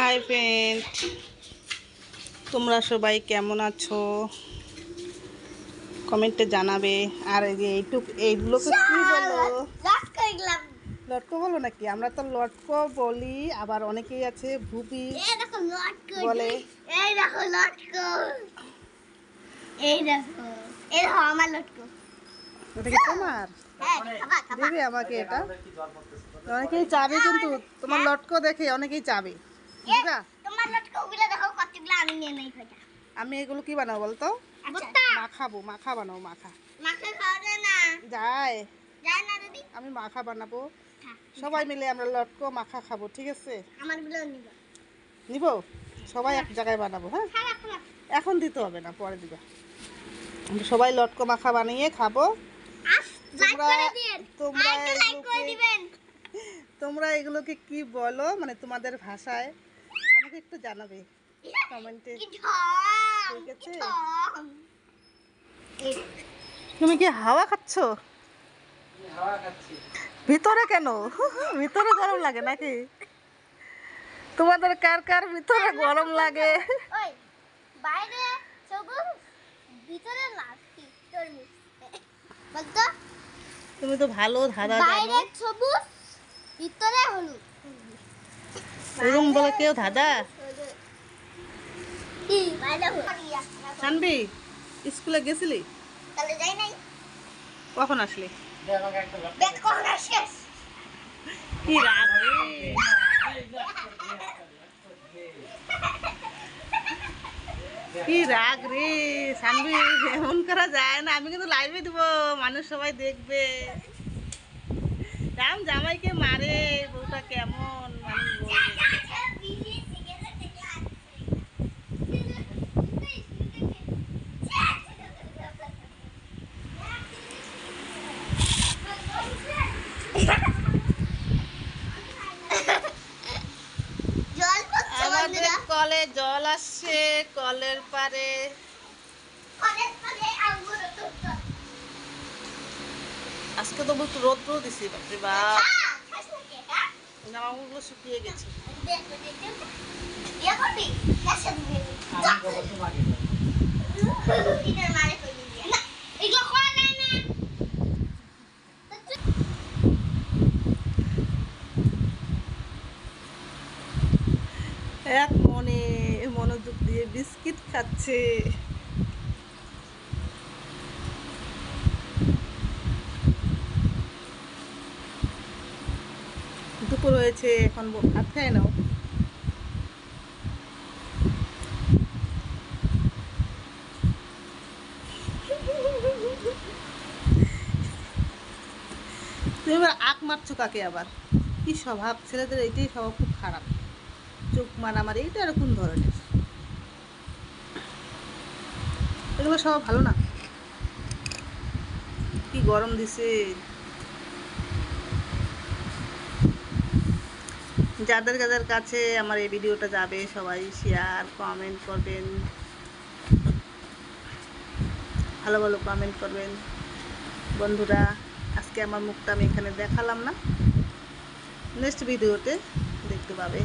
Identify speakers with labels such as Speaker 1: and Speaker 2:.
Speaker 1: Hi friend, তোমরা সবাই কেমন আছো কমেন্টে জানাবে। আর এই যে এইগুলোকে কি বলো? লটকো বলো নাকি? আমরা তো লটকো বলি, আবার অনেকেই আছে ভুপি বলে।
Speaker 2: এই দেখো লটকো, এই দেখো, এই দেখো আমার লটকো।
Speaker 1: এটা কি তোমার? দেবে আমাকে এটা? অনেকেই চাবে, কিন্তু তোমার লটকো দেখে অনেকেই চাবে। বুঝা?
Speaker 2: তোমার লটকো গুলো দেখো কতগুলো আমি নিয়ে নেই কইটা।
Speaker 1: আমি এগুলো কি বানাবো বলতো? মাখা বানাবো। মাখা
Speaker 2: খাওয়া যায় না।
Speaker 1: যায়
Speaker 2: যায় না দিদি।
Speaker 1: আমি মাখা বানাবো, সবাই মিলে আমরা লটকো মাখা খাবো, ঠিক আছে?
Speaker 2: আমার গুলো
Speaker 1: নিব, সবাই এক জায়গায় বানাবো। হ্যাঁ, এখন দিতে হবে না, পরে দিবা। আমরা সবাই লটকো মাখা বানিয়ে খাবো। তোমরা এগুলোকে কি বলো, মানে তোমাদের ভাষায় আমাকে একটু জানাবে কমেন্টে, ঠিক আছে? তুমি কি হাওয়া খাচ্ছ? ভিতরে কেন? ভিতরে গরম লাগে নাকি? তোমাদের কার কার ভিতরে গরম লাগে?
Speaker 2: বাইরে সবুজ, ভিতরে লাল, তরমুজ। বলতো
Speaker 1: তুমি তো ভালো ধাঁধা জানো।
Speaker 2: বাইরে সবুজ, ভিতরে হলুদ।
Speaker 1: এরকম বলে কেউ ধাঁধা?
Speaker 2: কি বাইরে হলুদ?
Speaker 1: শানবি, স্কুলে গেছিলি?
Speaker 2: তাহলে যাই নাই।
Speaker 1: কখন আসলি?
Speaker 2: বেদ কখন আসিস?
Speaker 1: কি রাগ রে! কি রাগ রে শানবি, এমন করা যায় না। আমি কিন্তু লাইভে দিব, মানুষ সবাই দেখবে। রাম জামাইকে মারে, বউটা কেমন মানুষ বলবে। আমাদের কলে জল আসছে, কলের পারে। আজকে তো একটু রোদ্র দিছি, বাপরে বাপ, জামাগুলো শুকিয়ে গেছে। এক মনে মনোযোগ দিয়ে বিস্কিট খাচ্ছে। দুপুর হয়েছে, এখন ভাত খায় নাও। তুমি এবার আঁক মারছো কাকে আবার? কি স্বভাব ছেলেদের, এইটাই স্বভাব খুব খারাপ। চোখ মারামারি, এইটা এরকম ধরনের, এগুলো স্বভাব ভালো না। কি গরম দিছে! যাদের যাদের কাছে আমার এই ভিডিওটা যাবে, সবাই শেয়ার কমেন্ট করবেন, ভালো ভালো কমেন্ট করবেন বন্ধুরা। আজকে আমার মুখটা আমি এখানে দেখালাম না, নেক্সট ভিডিওতে দেখতে পাবে।